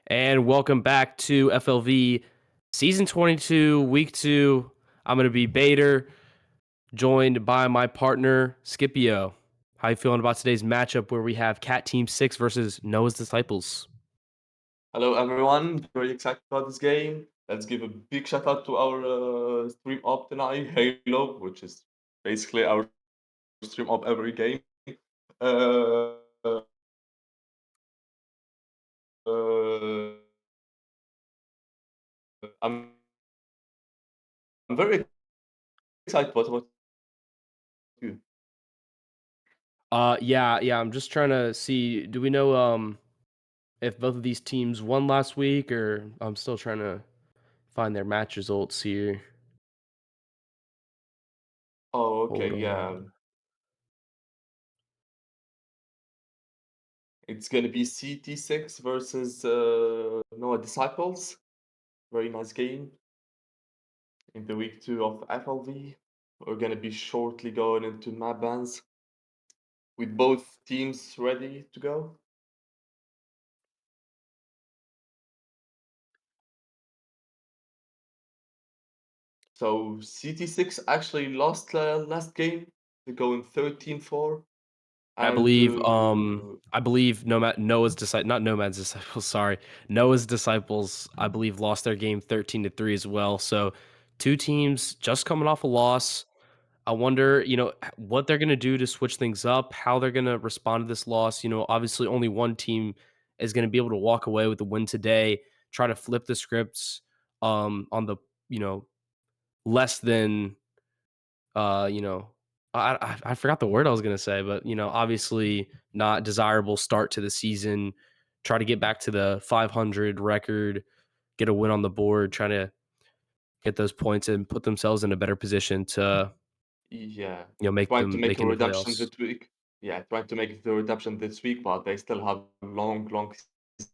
And welcome back to FLV Season 22, Week 2. I'm going to be Bader, joined by my partner, Scipio. How you feeling about today's matchup where we have Cat Team 6 versus Noah's Disciples? Hello, everyone. Very excited about this game. Let's give a big shout out to our stream up tonight, Halo, which is basically our stream up every game. Uh, uh, I'm very excited. What about you? Yeah, I'm just trying to see, do we know if both of these teams won last week, or I'm still trying to find their match results here. Oh, Hold okay, yeah. on. It's gonna be CT6 versus Noah Disciples. Very nice game in the week 2 of FLV. We're gonna be shortly going into map bans with both teams ready to go. So CT6 actually lost last game. They're going 13-4. I And believe, I believe Noah's not Nomad's Disciples, sorry. Noah's Disciples, I believe, lost their game 13-3 as well. So two teams just coming off a loss. I wonder, what they're gonna do to switch things up, how they're gonna respond to this loss. Obviously only one team is gonna be able to walk away with the win today, try to flip the scripts on the, you know, less than uh, you know, I forgot the word I was gonna say, but obviously not desirable start to the season. Try to get back to the 500 record, get a win on the board, trying to get those points and put themselves in a better position to yeah, make trying to them make make a it in the redemption playoffs. this week. Yeah, trying to make the redemption this week, but they still have long season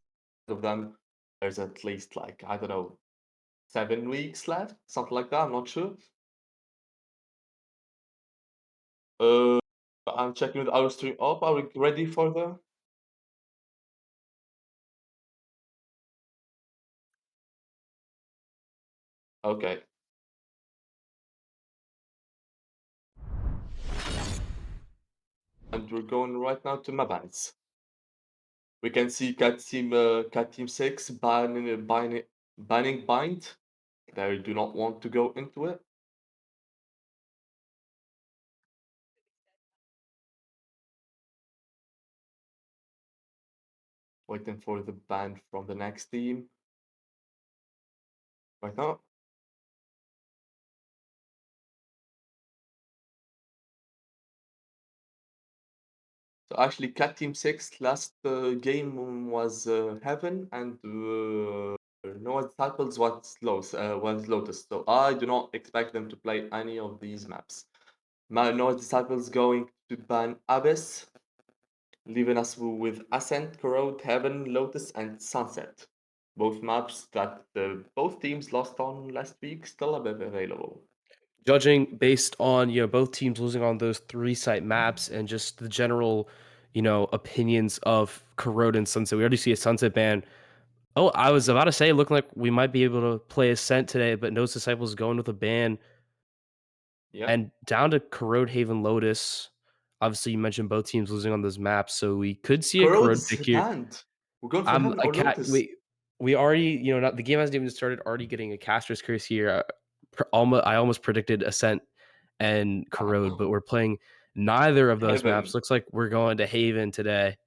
of them. There's at least like, I don't know, 7 weeks left, something like that. I'm not sure. Uh, I'm checking with our stream up. Are we ready for the? Okay, and we're going right now to Mabans. We can see Cat Team 6 banning Bind. They do not want to go into it. Waiting for the ban from the next team right now. So actually, Cat Team 6 last game was Heaven and Noah Disciples was Lotus. So I do not expect them to play any of these maps. Noah Disciples going to ban Abyss, leaving us with Ascent, Corrode, Heaven, Lotus, and Sunset. Both maps that both teams lost on last week still available. Judging based on both teams losing on those three site maps and just the general opinions of Corrode and Sunset, we already see a Sunset ban. Oh, I was about to say, looking like we might be able to play Ascent today, but No's Disciples going with a ban Yeah. and down to Corrode Haven Lotus. Obviously, you mentioned both teams losing on those maps, so we could see a Corrode Corrode is pick here. banned. We're going for I'm Heaven a or cat. Lotus. We already, not the game hasn't even started. Already getting a caster's curse here. I almost predicted Ascent and Corrode, but we're playing neither of those maps. Heaven, Looks like we're going to Haven today.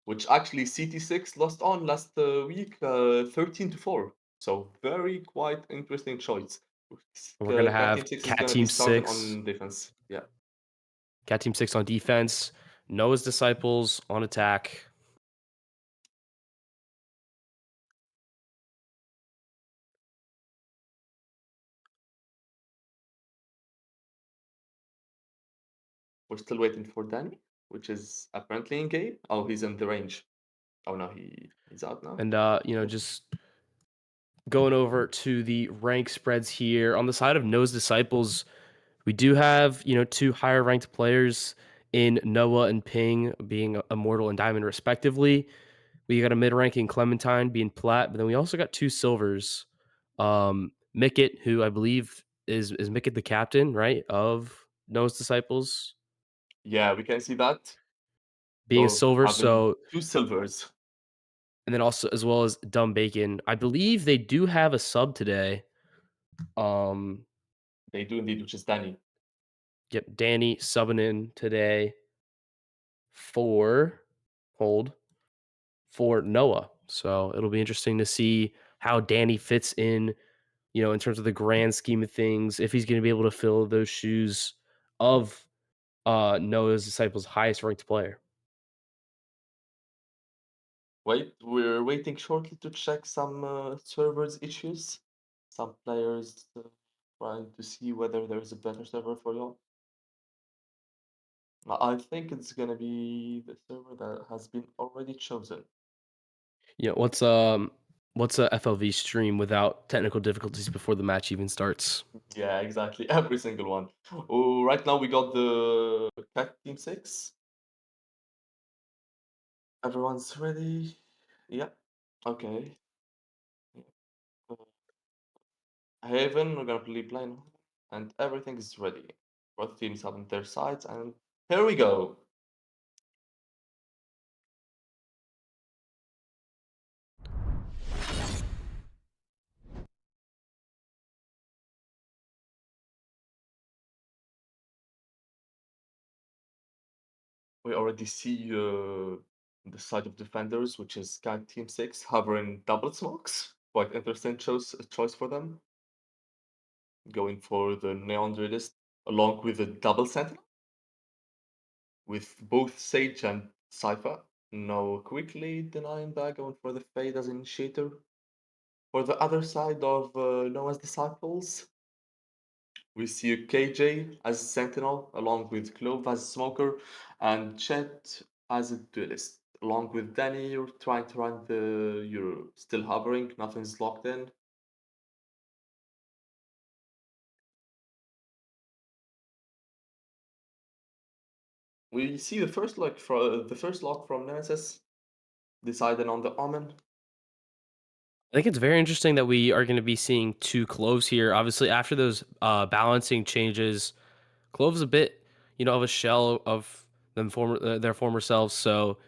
which actually CT6 lost on last week 13-4. So very quite interesting choice. We're gonna Cat have Team 6 is Cat going to be Team starting Six, on defense. Yeah, Cat Team Six on defense. Noah's Disciples on attack. we're still waiting for Danny, which is apparently in game. Oh, he's in the range. Oh no, he's out now. And Okay. just going over to the rank spreads here on the side of Noah's Disciples, we do have two higher ranked players in Noah and Ping being Immortal and Diamond respectively. We got a mid-ranking Clementine being plat, but then we also got 2 silvers. Mickett, who I believe is Mickett the captain, right, of Noah's Disciples, Yeah, we can see that. being a So silver, having so two silvers. and then also as well as Dumb Bacon. I believe they do have a sub today. Um, They do indeed, which is Danny. yep, Danny subbing in today for hold for Noah. So it'll be interesting to see how Danny fits in, in terms of the grand scheme of things, if he's going to be able to fill those shoes of Noah's Disciples' highest ranked player. Wait, we're waiting shortly to check some servers issues. Some players trying to see whether there's a better server for y'all. I think it's gonna be the server that has been already chosen. What's a FLV stream without technical difficulties before the match even starts? Yeah, exactly. Every single one. Oh, right now we got the Cat Team 6. Everyone's ready. Yeah. Okay. Yeah. Uh, Haven, we're gonna play now. And everything is ready. Both teams have on their sides, and here we go. We already see the side of defenders, which is Cat Team 6, hovering double smokes. Quite interesting choice for them. Going for the Neon Duelist along with the double sentinel with both Sage and Cypher. Now quickly denying that, going for the Fade as initiator. For the other side of Noah's Disciples, we see a KJ as Sentinel, along with Clove as Smoker, and Chet as a Duelist. Along with Danny, you're trying to run the. You're still hovering, nothing's locked in. We see the first lock from Nemesis, deciding on the Omen. I think it's very interesting that we are going to be seeing 2 Cloves here. Obviously, after those balancing changes, Clove's a bit, of a shell of their former selves. So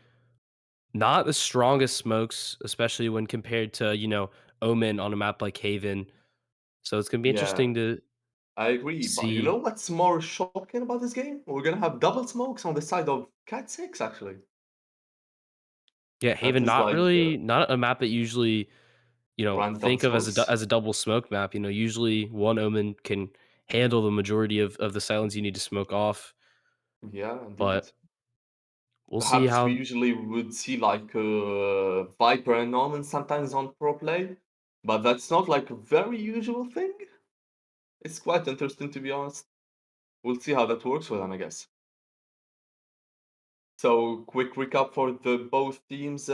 not the strongest smokes, especially when compared to Omen on a map like Haven. So it's gonna be Yeah, interesting to I agree. But you know see. what's more shocking about this game? We're gonna have double smokes on the side of Cat 6, actually. Yeah, That Haven is not like really not a map that usually run double think of as smokes. as a double smoke map. Usually one Omen can handle the majority of the silence you need to smoke off. Yeah, indeed. But we'll see Perhaps we how. usually would see like Viper and Norman sometimes on pro play, but that's not like a very usual thing. It's quite interesting to be honest. We'll see how that works for them, I guess. So quick recap for the both teams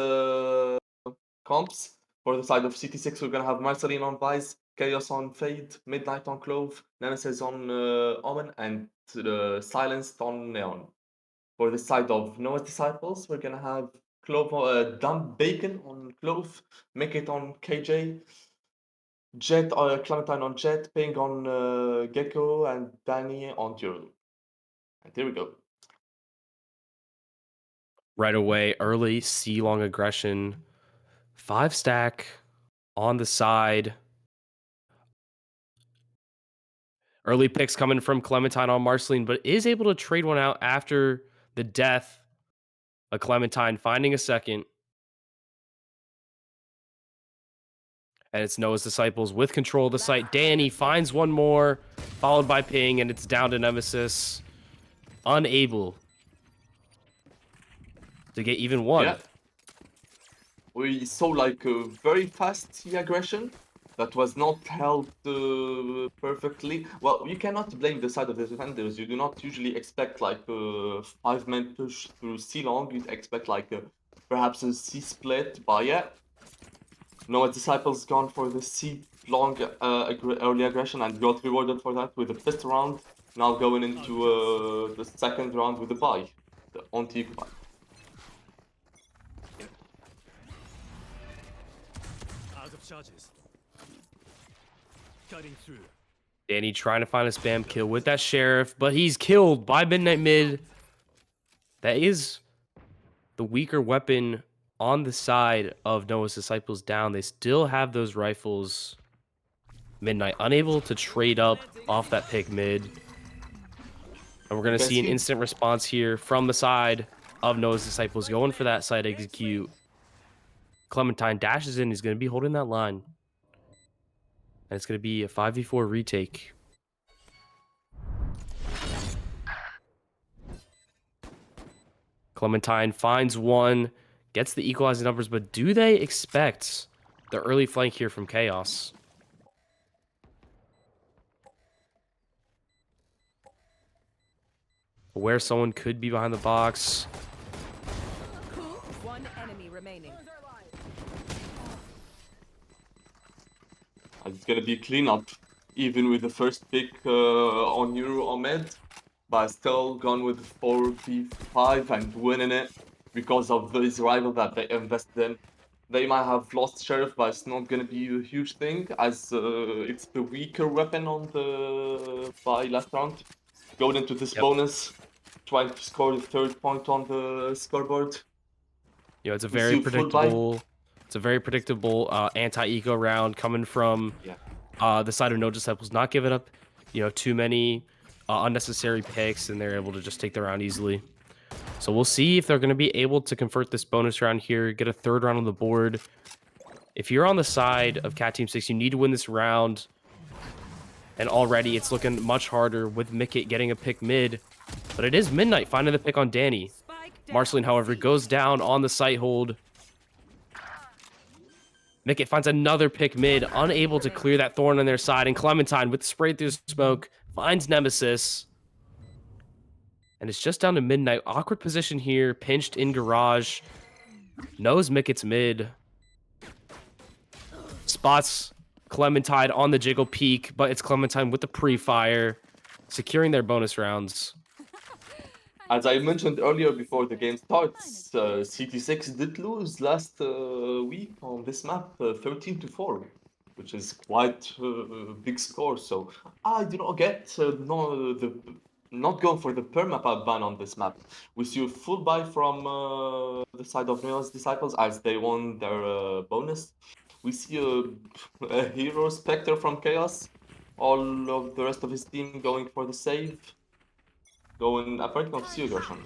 comps. For the side of CT6, we're gonna have Marceline on Vice, Chaos on Fade, Midnight on Clove, Nemesis on Omen, and Silenced on Neon. For the side of Noah's Disciples, we're gonna have Dumb Bacon on Clove, Make It on KJ, Jet Clementine on Jet, Ping on Gecko, and Danny on Turo. And here we go. Right away, early C long aggression, 5 stack on the side. Early picks coming from Clementine on Marceline, but is able to trade one out after the death of Clementine, finding a second. And it's Noah's Disciples with control of the site. Danny finds one more, followed by Ping, and it's down to Nemesis. Unable to get even one. Yeah, we saw like a very fast C aggression that was not held perfectly. Well, you cannot blame the side of the defenders. You do not usually expect like a 5-man push through C long. You'd expect like perhaps a C split, but yeah. Noah Disciples gone for the C long early aggression and got rewarded for that with a fifth round. Now going into the second round with a buy, the on-tick buy. Danny trying to find a spam kill with that sheriff, but he's killed by Midnight Mid. That is the weaker weapon on the side of Noah's Disciples down. They still have those rifles. Midnight unable to trade up off that pick mid. And we're You going to can see an see instant response here from the side of Noah's Disciples going for that side execute. Clementine dashes in. He's going to be holding that line. And it's going to be a 5v4 retake. Clementine finds one, gets the equalizing numbers, but do they expect the early flank here from Chaos? Where someone could be behind the box. One enemy remaining. it's gonna be cleanup, even with the first pick on Euro or mid, but still gone with 4v5 and winning it because of this rival that they invested in. They might have lost Sheriff, but it's not gonna be a huge thing as it's the weaker weapon on the by last round. Going into this Yep. bonus, trying to score the third point on the scoreboard. You know, it's a We very see a full buy. predictable anti-eco round coming from Yeah. the side of No Disciples, not giving up, you know, too many unnecessary picks, and they're able to just take the round easily. So we'll see if they're going to be able to convert this bonus round here, get a third round on the board. If you're on the side of Cat Team 6, you need to win this round. And already it's looking much harder with Mickett getting a pick mid. But it is Midnight finding the pick on Danny. Marceline, however, goes down on the site hold. Mickett finds another pick mid, unable to clear that thorn on their side. And Clementine, with the spray through smoke, finds Nemesis. And it's just down to Midnight. Awkward position here, pinched in garage. Knows Mickett's mid. Spots Clementine on the jiggle peak, but it's Clementine with the pre-fire, securing their bonus rounds. As I mentioned earlier before the game starts, CT6 did lose last week on this map 13-4, which is quite a big score. So I do not get not going for the permap ban on this map. We see a full buy from the side of Neo's Disciples as they won their bonus. We see a hero Spectre from Chaos. All of the rest of his team going for the save. Going apparently of Sea Version.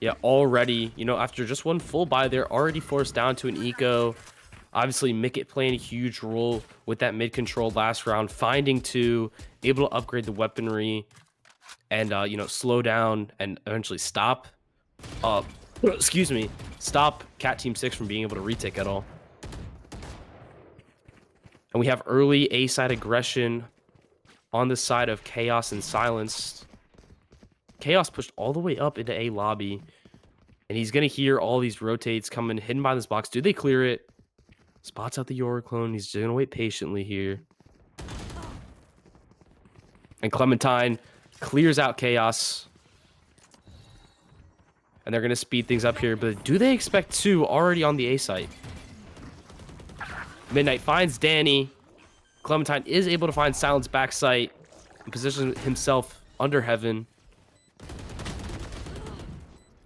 Yeah, already, you know, after just one full buy, they're already forced down to an eco. Obviously, Mickett playing a huge role with that mid control last round, finding two, able to upgrade the weaponry, and you know, slow down and eventually stop. Excuse me, stop Cat Team 6 from being able to retake at all. And we have early A side aggression on the side of Chaos and Silenced. Chaos pushed all the way up into A lobby, and he's gonna hear all these rotates coming hidden by this box. Do they clear it? Spots out the Yoru clone. He's just gonna wait patiently here. And Clementine clears out Chaos. And they're gonna speed things up here, but do they expect two already on the A site? Midnight finds Danny. Clementine is able to find Silence back site and position himself under heaven.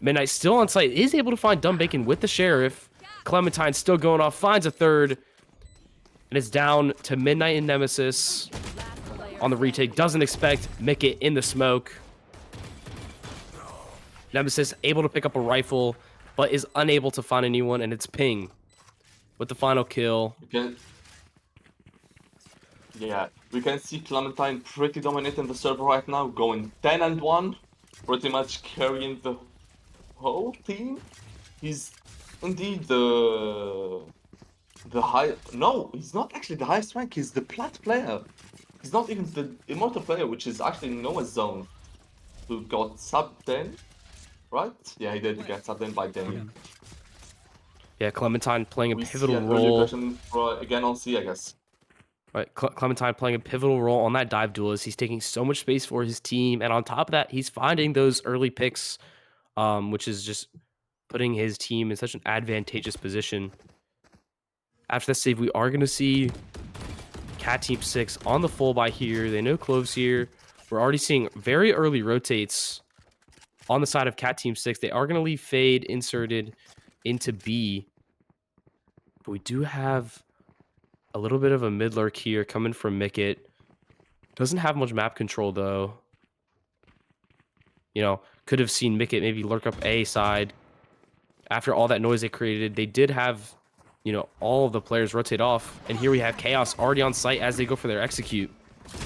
Midnight still on site, is able to find Dumb Bacon with the sheriff. Clementine still going off, finds a third. And it's down to Midnight and Nemesis on the retake. Doesn't expect Mickett in the smoke. Nemesis able to pick up a rifle, but is unable to find anyone, and it's Ping with the final kill. Yeah, we can see Clementine pretty dominating the server right now, going 10-1, pretty much carrying the whole team. He's indeed the high. No, he's not actually the highest rank. He's the plat player. He's not even the immortal player, which is actually Noah's zone, who got sub 10, right? Yeah, he did get sub 10 by Danny. Yeah, Clementine playing a We see pivotal an early role. aggression again on C, I guess. Right, Clementine playing a pivotal role on that dive duel as he's taking so much space for his team, and on top of that, he's finding those early picks, which is just putting his team in such an advantageous position. After that save, we are going to see Cat Team 6 on the full buy here. They know Cloves here. We're already seeing very early rotates on the side of Cat Team 6. They are going to leave Fade inserted into B. But we do have a little bit of a mid lurk here coming from Mickett. Doesn't have much map control, though. You know, could have seen Mickett maybe lurk up A side. After all that noise they created, they did have, you know, all of the players rotate off. And here we have Chaos already on site as they go for their execute.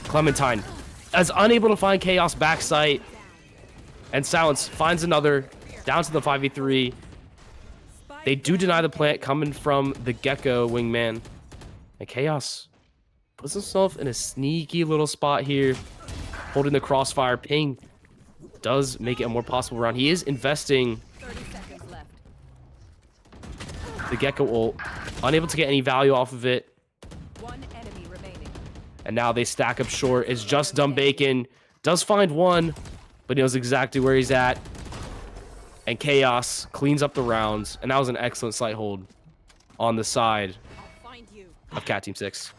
Clementine is unable to find Chaos back site. And Silence finds another down to the 5v3. They do deny the plant coming from the Gecko wingman. And Chaos puts himself in a sneaky little spot here, holding the crossfire. Ping does make it a more possible round. He is investing 30 seconds left. the Gecko ult, unable to get any value off of it. One enemy remaining. And now they stack up short. It's just Dumb Bacon. Does find one, but he knows exactly where he's at. And Chaos cleans up the rounds. And that was an excellent sight hold on the side I'll find you. of Cat Team 6.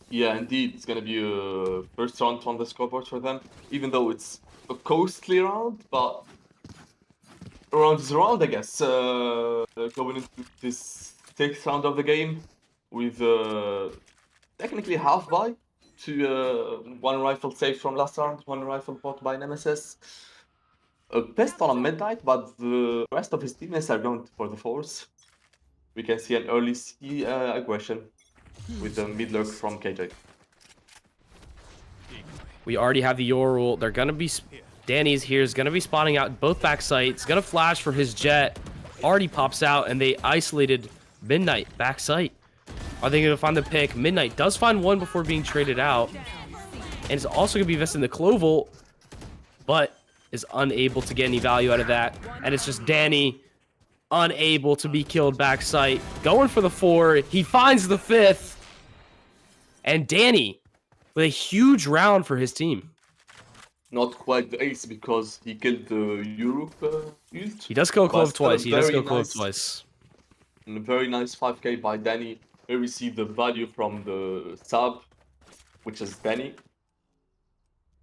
Yeah, indeed, it's gonna be a first round on the scoreboard for them, even though it's a costly round, but round is round, I guess. Going into this sixth round of the game with technically half buy to one rifle saved from last round, one rifle bought by Nemesis. A pistol on midnight, but the rest of his teammates are going for the force. We can see an early C aggression with the mid lurk from KJ. We already have the Yoru. They're going to be... Danny's here is going to be spotting out both back sites. Going to flash for his jet. Already pops out, and they isolated Midnight back site. Are they going to find the pick? Midnight does find one before being traded out. And it's also going to be invested in the Clovel, but is unable to get any value out of that. And it's just Danny unable to be killed back site. Going for the 4. He finds the 5th. And Danny with a huge round for his team. Not quite the ace because he killed the Europe ult. He does kill Clove But still a twice. He does very kill Clove nice- twice. And a very nice 5k by Danny. We receive the value from the sub, which is Danny.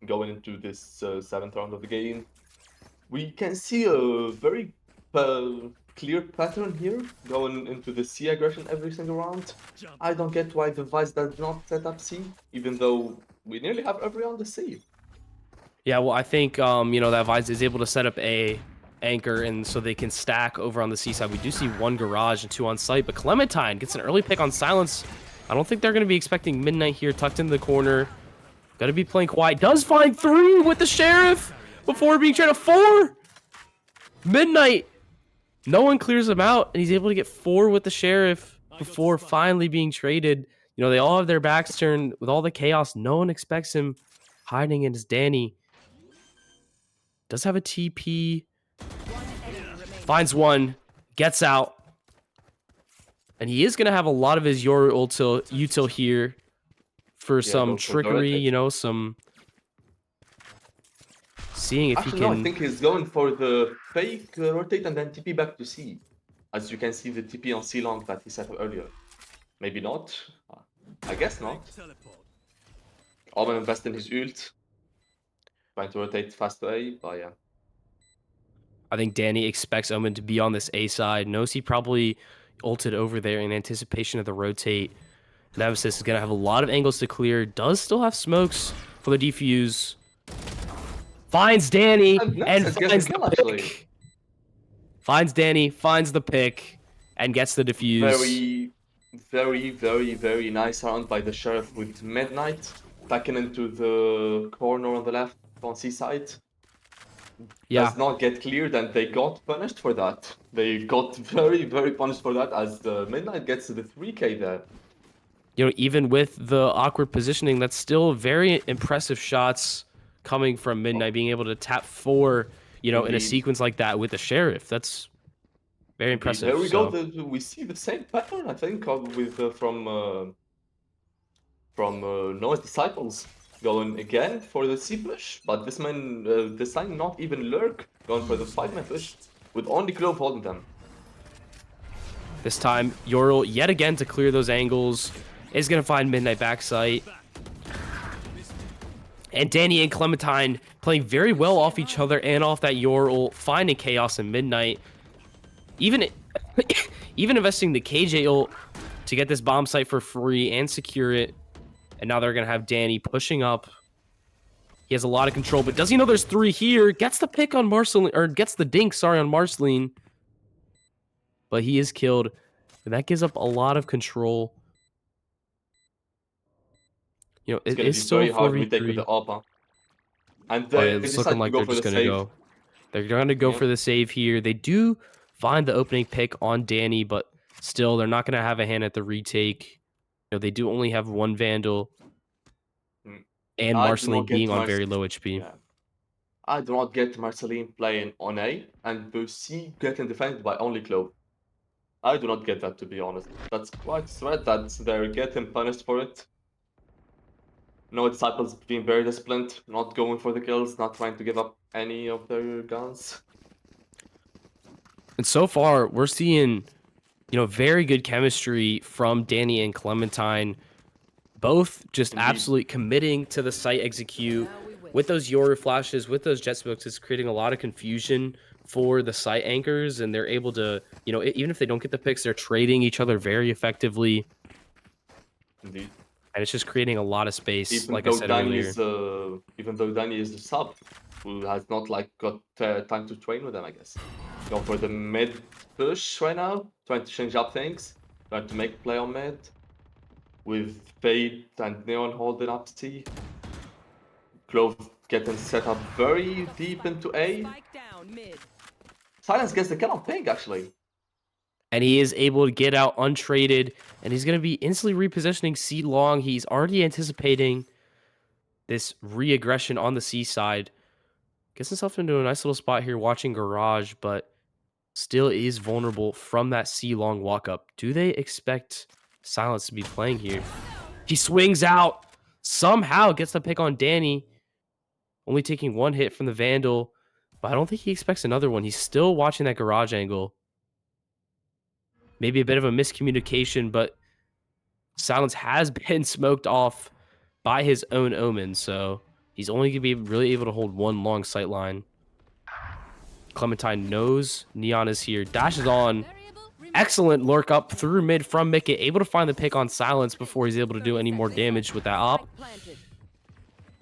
Going into this 7th round of the game. We can see a very clear pattern here, going into the C aggression every single round. I don't get why the Vice does not set up C, even though we nearly have every round the C. Yeah, well, I think, you know, that Vise is able to set up a anchor, and so they can stack over on the C side. We do see 1 garage and 2 on site, but Clementine gets an early pick on Silence. I don't think they're going to be expecting Midnight here, tucked in the corner. Got to be playing quiet. Does find 3 with the Sheriff before being traded 4. Midnight. No one clears him out, and he's able to get 4 with the Sheriff before finally being traded. You know, they all have their backs turned with all the chaos. No one expects him hiding in his Danny. Does have a TP. Finds one. Gets out. And he is going to have a lot of his Yoru util here for some go for trickery, Dorothy. you know, some... Seeing if Actually, he no, can... I think he's going for the fake rotate and then TP back to C. As you can see the TP on C long that he set up earlier. Maybe not. I guess not. I'm gonna invest in his ult. Trying to rotate fast to A, but yeah. I think Danny expects Omen to be on this A side. Knows he probably ulted over there in anticipation of the rotate. Nemesis is going to have a lot of angles to clear. Does still have smokes for the defuse. Finds Danny And and Nemesis gets finds a kill, the actually. pick. Finds Danny, finds the pick, and gets the defuse. Very nice round by the Sheriff with Midnight. Backing into the corner on the left on C side. Yeah, Does not get cleared and they got punished for that. They got very punished for that as the Midnight gets to the 3k there. you know, even with the awkward positioning, that's still very impressive shots coming from Midnight, being able to tap 4, you know, in a Indeed. sequence like that with the Sheriff. That's very impressive. There we so. go. We see the same pattern, I think, from Noah's Disciples going again for the C push, but this time not even lurk, going for the 5-man push with only Clove holding them. This time, Yoral, yet again to clear those angles, is going to find Midnight backside. And Danny and Clementine playing very well off each other and off that Yoral, finding Chaos and Midnight. Even investing the KJ ult to get this bomb site for free and secure it. And now they're going to have Danny pushing up. He has a lot of control, but does he know there's 3 here? Gets the pick on Marceline, or gets the dink, sorry, on Marceline. But he is killed. And that gives up a lot of control. You know, It's it gonna is be still a very hard to retake with 4v3. the AWP. And But they it's looking decide to like go they're for just the going to save. go. They're going to go Yeah. for the save here. They do find the opening pick on Danny, but still, they're not going to have a hand at the retake. You know, they do only have 1 Vandal. Mm. And I do Marceline not get being on very low HP. Yeah. I do not get Marceline playing on A and C getting defended by only Clove. I do not get that, to be honest. That's quite sad that they're getting punished for it. No Disciples being very disciplined, not going for the kills, not trying to give up any of their guns. And so far, we're seeing, you know, very good chemistry from Danny and Clementine. Both just Indeed. absolutely committing to the site execute. Now we win. With those Yoru flashes, with those jet smokes, it's creating a lot of confusion for the site anchors, and they're able to, you know, even if they don't get the picks, they're trading each other very effectively, Indeed. and it's just creating a lot of space, Even like I though said Danny earlier. is, even though Danny is the sub, who has not like got time to train with them, I guess. Go for the mid push right now, trying to change up things, trying to make play on mid, with Fade and Neon holding up C. Clove getting set up very deep into A. Spike down mid. Silence gets the kill on Pink, actually. And he is able to get out untraded, and he's going to be instantly repositioning C long. He's already anticipating this re-aggression on the C side. Gets himself into a nice little spot here watching Garage, but still is vulnerable from that C long walk up. Do they expect Silence to be playing here? He swings out, somehow gets the pick on Danny, only taking 1 hit from the Vandal, but I don't think he expects another one. He's still watching that Garage angle. Maybe a bit of a miscommunication, but Silence has been smoked off by his own Omen, so he's only going to be really able to hold 1 long sight line. Clementine knows Neon is here, dashes on. Excellent lurk up through mid from Mickey, able to find the pick on Silence before he's able to do any more damage with that op. Spike planted.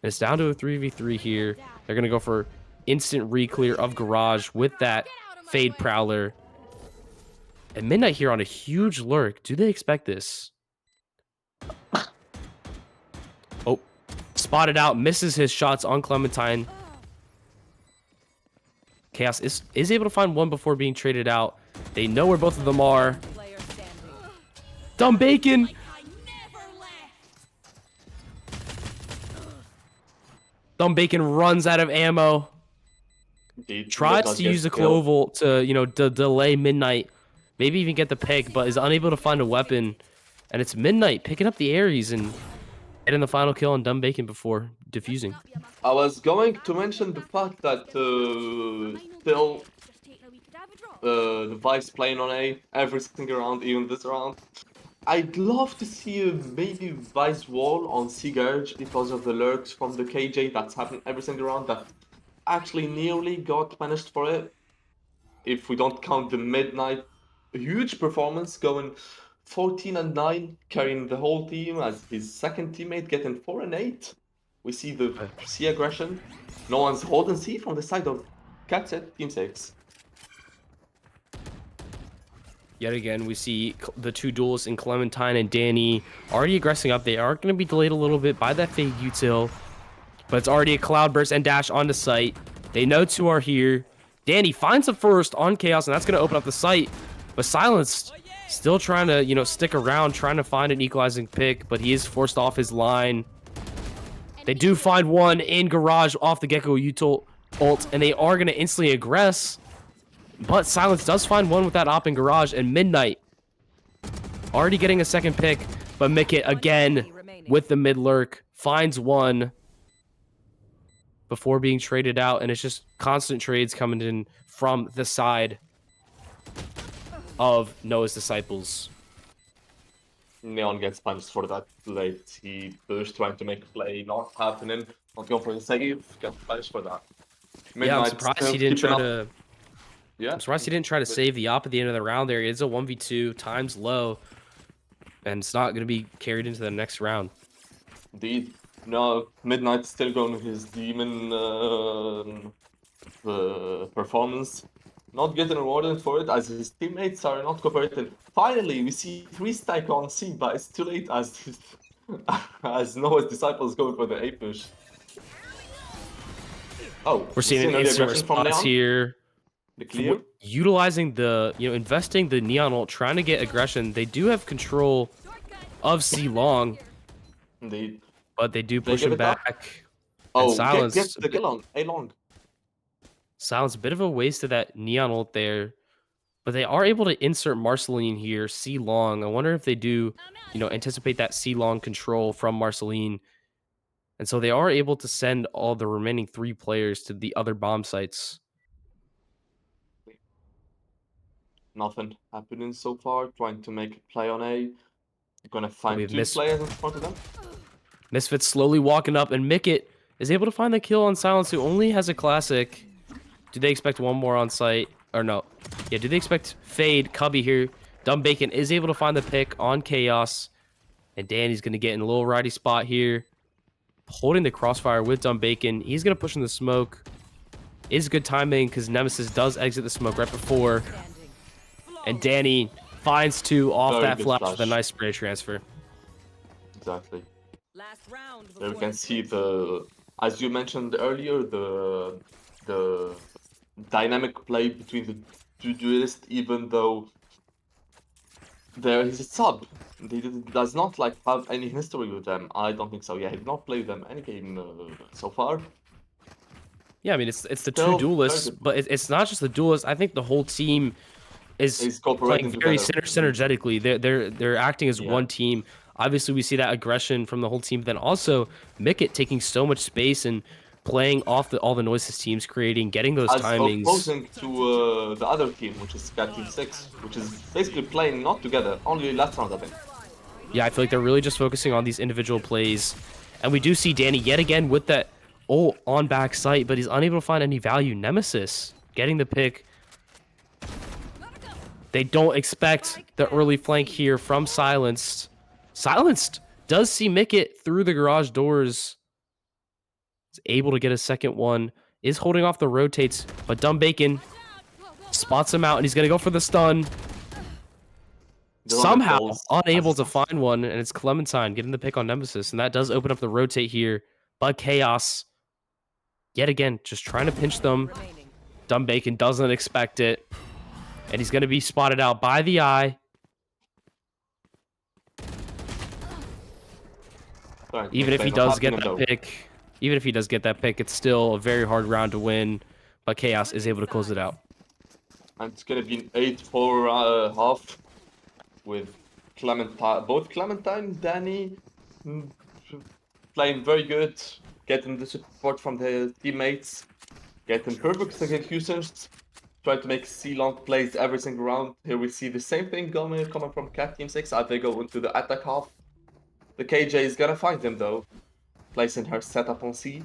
And it's down to a 3v3 here. They're going to go for instant re-clear of Garage with that Fade Prowler. And Midnight here on a huge lurk. Do they expect this? Oh, spotted out, misses his shots on Clementine. Chaos is able to find 1 before being traded out. They know where both of them are. Player standing. Dumb Bacon! I never left. Dumb Bacon runs out of ammo. Indeed. Tries Does to get use the kill. Cloval to, you know, delay Midnight. Maybe even get the pick, but is unable to find a weapon. And it's Midnight picking up the Ares and getting the final kill on Dumb Bacon before defusing. I was going to mention the fact that still the Vice playing on A every single round, even this round. I'd love to see maybe Vice wall on C Garage because of the lurks from the KJ that's happened every single round that actually nearly got punished for it. If we don't count the Midnight huge performance going 14 and 9, carrying the whole team as his second teammate getting 4 and 8. We see the C aggression. No one's holding C from the side of Catset, Team 6. Yet again, we see the 2 duelists in Clementine and Danny already aggressing up. They are going to be delayed a little bit by that Fade util, but it's already a Cloudburst and dash onto site. They know 2 are here. Danny finds the first on Chaos, and that's going to open up the site. But Silence still trying to, you know, stick around, trying to find an equalizing pick, but he is forced off his line. They do find 1 in Garage off the Gecko util ult, and they are going to instantly aggress. But Silence does find 1 with that op in Garage, and Midnight already getting a second pick, but Mickey again with the mid lurk finds 1 before being traded out, and it's just constant trades coming in from the side. of Noah's Disciples. Neon gets punished for that late. He was trying to make a play, not happening, not going for the save, gets punished for that. Yeah, I'm Midnight surprised still he didn't keeping try up. to. Yeah, I'm surprised he didn't try to but save the op at the end of the round there. It's a 1v2, time's low, and it's not going to be carried into the next round. indeed. No, Midnight still going with his demon performance. Not getting rewarded for it as his teammates are not cooperating. Finally, we see 3-stack on C, but it's too late as as Noah's Disciples going for the A push. Oh, We're we seeing see an an early instant aggression from response Neon. here. The clear. Utilizing the, investing the Neon ult, trying to get aggression. They do have control of C long, Indeed. but they do They push give him it up. back. And Oh, get silence, the kill on A long. silence, a bit of a waste of that Neon ult there. But they are able to insert Marceline here, C long. I wonder if they do, anticipate that C long control from Marceline. And so they are able to send all the remaining 3 players to the other bomb sites. Nothing happening so far. Trying to make a play on A. Gonna We find have 2 players in front of them. Misfits slowly walking up, and Mickett is able to find the kill on Silence, who only has a classic. Do they expect one more on site? Or no. Yeah, do they expect Fade, Cubby here? Dumb Bacon is able to find the pick on Chaos. And Danny's going to get in a little righty spot here. Holding the crossfire with Dumb Bacon. He's going to push in the smoke. Is good timing because Nemesis does exit the smoke right before. And Danny finds 2 off Very that good flash flash. with a nice spray transfer. Exactly. Last round There we before can the see switch. the, as you mentioned earlier, the dynamic play between the 2 duelists, even though there is a sub. Does not like have any history with them. I don't think so. Yeah, he did not play with them any game so far. Yeah, I mean, it's the 2 Still very duelists, good. but it's not just the duelists. I think the whole team is He's playing cooperating very together. synergetically. They're acting as Yeah. one team. Obviously, we see that aggression from the whole team. But then also Mickett taking so much space and playing off all the noise his team's creating, getting those As timings. opposing to the other team, which is Cat Team 6, which is basically playing not together, only last round, I think. Yeah, I feel like they're really just focusing on these individual plays. And we do see Danny yet again with that ult on back sight, but he's unable to find any value. Nemesis getting the pick. They don't expect the early flank here from Silenced. Silenced does see Mickett through the garage doors. Is able to get a second one. Is holding off the rotates, but Dumb Bacon spots him out, and he's going to go for the stun. Doesn't get Somehow goals. unable to find one, and it's Clementine getting the pick on Nemesis, and that does open up the rotate here. But Chaos, yet again, just trying to pinch them. Remaining. Dumb Bacon doesn't expect it, and he's going to be spotted out by the eye. Even if he does get that pick, it's still a very hard round to win. But Chaos is able to close it out. And it's gonna be an 8-4 half with Clementine, both Clementine, Danny playing very good, getting the support from their teammates, getting perfect executions, trying to make C-long plays every single round. Here we see the same thing coming from Cat Team 6 as they go into the attack half. The KJ is gonna find them though, placing her setup on C.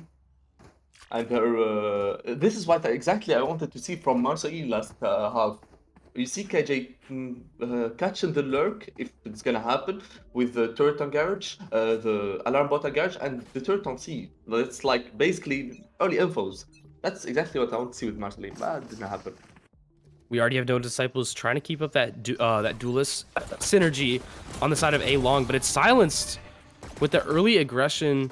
And her, this is what exactly I wanted to see from Marseille last half. You see KJ catching the lurk, if it's gonna happen, with the turret on garage, the alarm bot on garage, and the turret on C. It's like basically early infos. That's exactly what I want to see with Marseille, but it didn't happen. We already have no Disciples trying to keep up that duelist synergy on the side of A long, but it's silenced with the early aggression.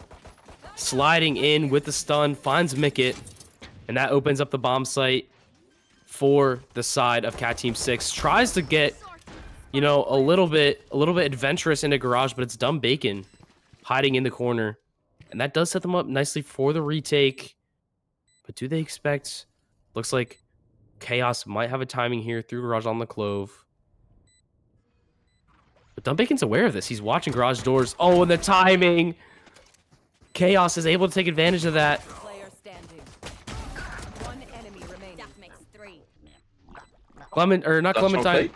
Sliding in with the stun, finds Mickett, and that opens up the bomb site for the side of Cat Team 6. Tries to get, a little bit adventurous into garage, but it's Dumb Bacon hiding in the corner. And that does set them up nicely for the retake. But do they expect? Looks like Chaos might have a timing here through garage on the clove. But Dumb Bacon's aware of this. He's watching garage doors. Oh, and the timing! Chaos is able to take advantage of that. Player standing. One enemy remaining. That makes 3. Not That's from Clementine. Fate?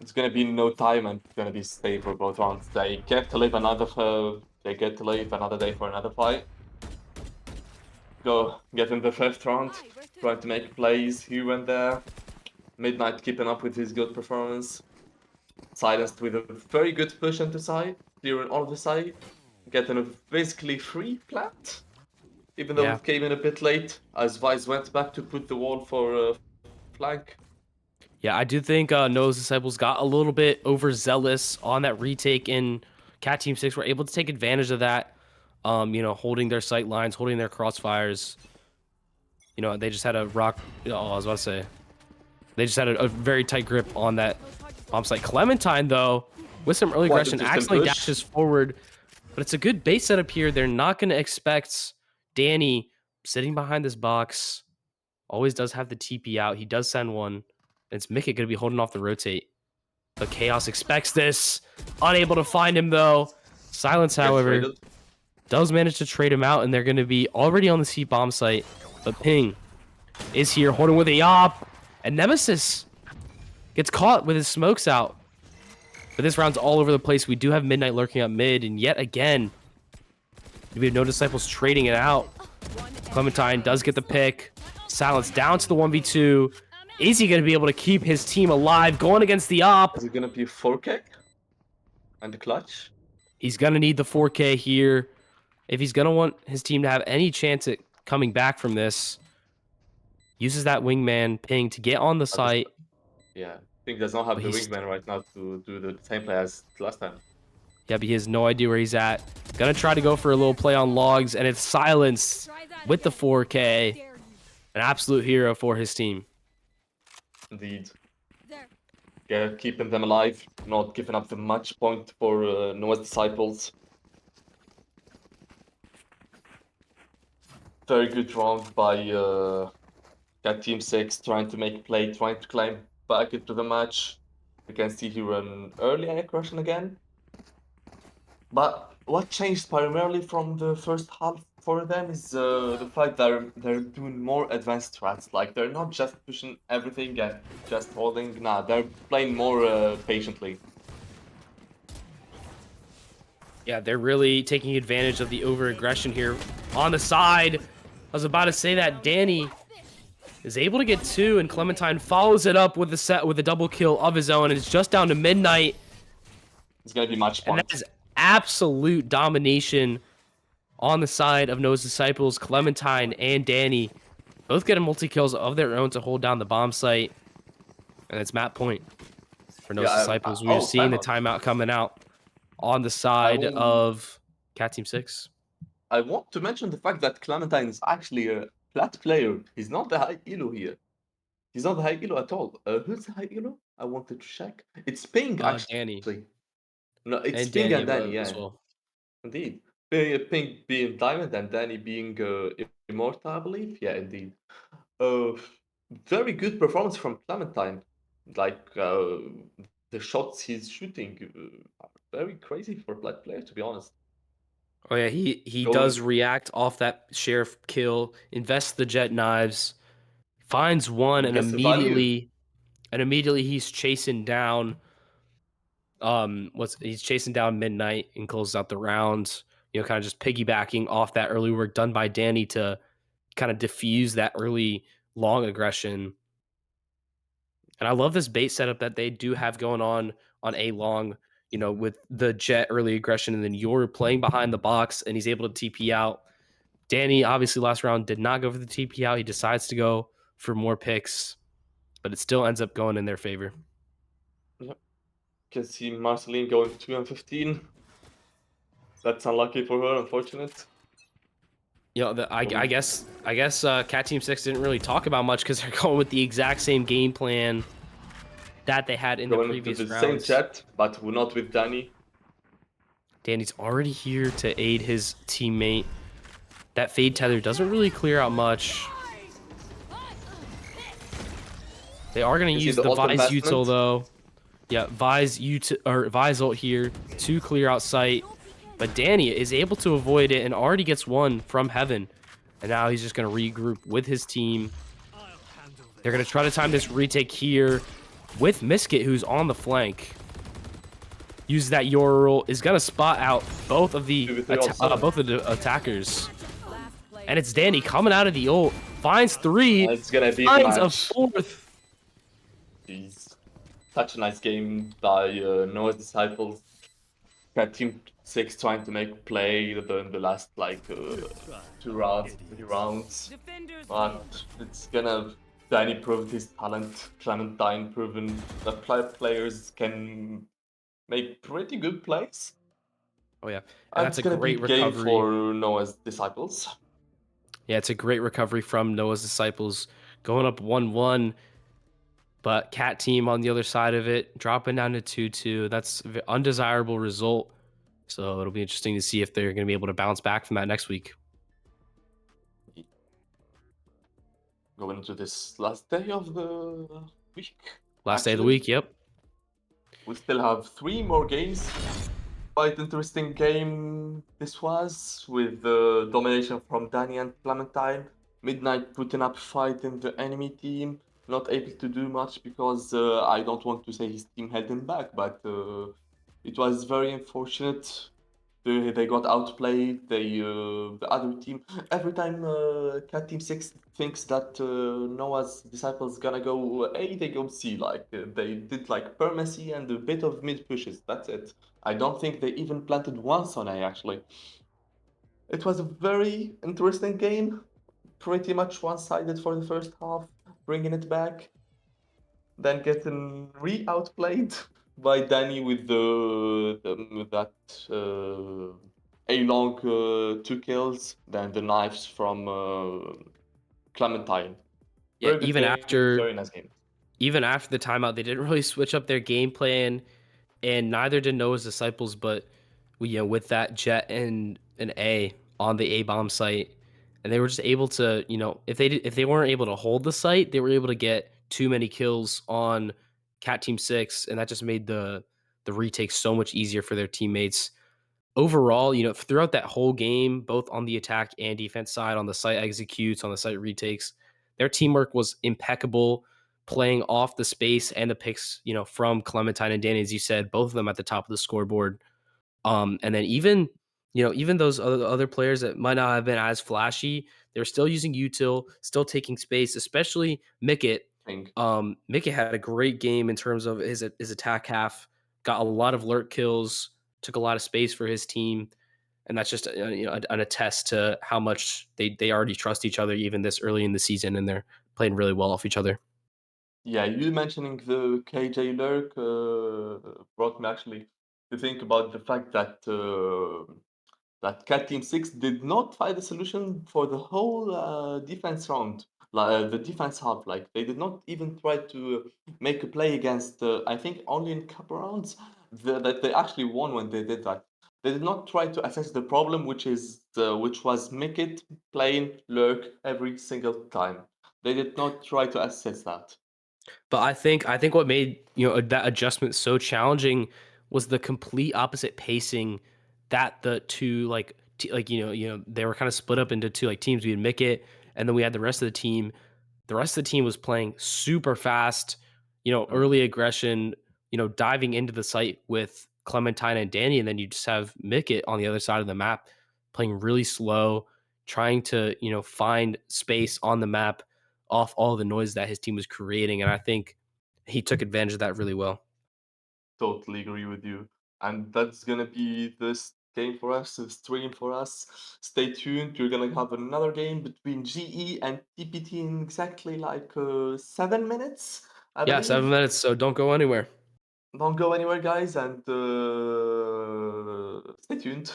It's gonna be no time and it's gonna be stay for both rounds. They get to live another day for another fight. Go get in the first round, trying to make plays here and there. Midnight keeping up with his good performance. Silenced with a very good push into side, clearing all of the side, getting a basically free plant. Even though Yeah. it came in a bit late, as Vice went back to put the wall for flank. Yeah, I do think Noah's Disciples got a little bit overzealous on that retake, and Cat Team 6 were able to take advantage of that, holding their sight lines, holding their crossfires. They just had a rock. Oh, I was about to say. They just had a very tight grip on that bomb site. Clementine, though, with some early Quite aggression, interesting accidentally push. dashes forward, but it's a good base setup here. They're not going to expect Danny sitting behind this box. Always does have the TP out. He does send one. It's Mickey going to be holding off the rotate. But Chaos expects this. Unable to find him, though. Silence, Gets however, traded. does manage to trade him out, and they're going to be already on the C bomb site. But Ping is here, holding with a op. And Nemesis gets caught with his smokes out. But this round's all over the place. We do have Midnight lurking up mid, and yet again, we have no Disciples trading it out. Clementine does get the pick. Silence down to the 1v2. Is he going to be able to keep his team alive going against the op? Is it gonna be 4K? And the clutch? He's going to need the 4K here. If he's going to want his team to have any chance at coming back from this, uses that wingman Ping to get on the site. Yeah, Pink does not have But the he's- wingman right now to do the same play as last time. Yeah, but he has no idea where he's at. Gonna try to go for a little play on logs, and it's Silence with the 4K. An absolute hero for his team. Indeed. Yeah, keeping them alive, not giving up the match point for Noah's Disciples. Very good round by Cat Team 6, trying to make play, trying to climb back into the match. We can see here an early aggression again. But what changed primarily from the first half for them is the fact that they're doing more advanced strats. Like, they're not just pushing everything and just holding. Nah, they're playing more patiently. Yeah, they're really taking advantage of the over-aggression here on the side. I was about to say that Danny is able to get two, and Clementine follows it up with a double kill of his own, and it's just down to Midnight. It's gonna be match And point. that is absolute domination on the side of Noah's Disciples. Clementine and Danny both getting multi-kills of their own to hold down the bomb site. And it's map point for Noah's Disciples. We're seeing the timeout coming out on the side of Cat Team 6. I want to mention the fact that Clementine is actually a flat player. He's not the high elo here. He's not the high elo at all. Who's the high elo? I wanted to check. It's Ping, actually. Danny. No, it's And Ping Danny and Danny, yeah. as well. Indeed. Ping being Diamond and Danny being Immortal, I believe. Yeah, indeed. Very good performance from Clementine. Like, the shots he's shooting are very crazy for a black player, to be honest. Oh yeah, he Going- does react off that sheriff kill, invests the jet knives, finds one, and Gets the value. immediately he's chasing down he's chasing down Midnight and closes out the round, kind of just piggybacking off that early work done by Danny to kind of diffuse that early long aggression. And I love this bait setup that they do have going on A long, with the jet early aggression, and then you're playing behind the box, and he's able to TP out. Danny, obviously, last round did not go for the TP out. He decides to go for more picks, but it still ends up going in their favor. Yep. Can see Marceline going 2-15. That's unlucky for her, unfortunate. I guess Cat Team 6 didn't really talk about much because they're going with the exact same game plan that they had in the Going previous to the rounds. same jet, but we're not with Danny. Danny's already here to aid his teammate. That fade tether doesn't really clear out much. They are going to use the Vise util though. Yeah, Vise ult here to clear out sight. But Danny is able to avoid it and already gets one from Heaven. And now he's just going to regroup with his team. They're going to try to time this retake here. with Miskit, who's on the flank, use that Yoru roll, is gonna spot out both of the 2v3 also. attackers. Last player And it's Danny coming out of the ult, finds 3, It's gonna be the finds a match. 4th. Jeez. Such a nice game by Noah's Disciples. Cat Team 6 trying to make play in the last like 2 rounds, 3 rounds. defenders win. But it's gonna Danny proved his talent, Clementine proven that players can make pretty good plays. Oh yeah, and And that's it's a gonna be great game recovery. for Noah's Disciples. Yeah, it's a great recovery from Noah's Disciples, going up 1-1, but Cat Team on the other side of it, dropping down to 2-2. That's an undesirable result. So it'll be interesting to see if they're going to be able to bounce back from that next week. Going into this last day of the week. Last day of the Actually, week, yep. we still have 3 more games. Quite interesting game this was, with the domination from Danny and Clementine. Midnight putting up fight in the enemy team, not able to do much because I don't want to say his team held him back, but it was very unfortunate. They got outplayed. The other team, every time Cat Team 6 thinks that Noah's Disciples gonna go A, they go C. Like they did like permacy and a bit of mid pushes. That's it. I don't think they even planted once on A actually. It was a very interesting game. Pretty much one-sided for the first half, bringing it back, then getting outplayed by Danny with that a long 2 kills, then the knives from Clementine. Yeah, Very good game, very nice game. even after the timeout, they didn't really switch up their game plan, and neither did Noah's Disciples. But with that Jet and an A on the A bomb site, and they were just able to, if they weren't able to hold the site, they were able to get too many kills on Cat Team 6, and that just made the retake so much easier for their teammates. Overall, throughout that whole game, both on the attack and defense side, on the site executes, on the site retakes, their teamwork was impeccable, playing off the space and the picks, from Clementine and Danny, as you said, both of them at the top of the scoreboard. And then even those other players that might not have been as flashy, they're still using util, still taking space, especially Mickett. Thing. Mickett had a great game in terms of his attack half, got a lot of lurk kills, took a lot of space for his team, and that's just an attest to how much they already trust each other even this early in the season, and they're playing really well off each other. Yeah, you mentioning the KJ lurk brought me actually to think about the fact that that Cat Team 6 did not find a solution for the whole defense round, the defense half. Like, they did not even try to make a play against, I think, only in couple rounds that they actually won when they did that. They did not try to assess the problem, which was make it playing lurk every single time. They did not try to assess that. But I think what made that adjustment so challenging was the complete opposite pacing that the two they were kind of split up into two like teams. We had Mickett, and then we had the rest of the team. The rest of the team was playing super fast, Mm. early aggression, diving into the site with Clementine and Danny, and then you just have Mickett on the other side of the map playing really slow, trying to find space on the map off all the noise that his team was creating, and I think he took advantage of that really well. Totally agree with you. And that's gonna be this game for us, this stream for us. Stay tuned. We're gonna have another game between GE and TPT in exactly like 7 minutes, I Yeah, 7 minutes, believe. so don't go anywhere. Don't go anywhere, guys, and stay tuned.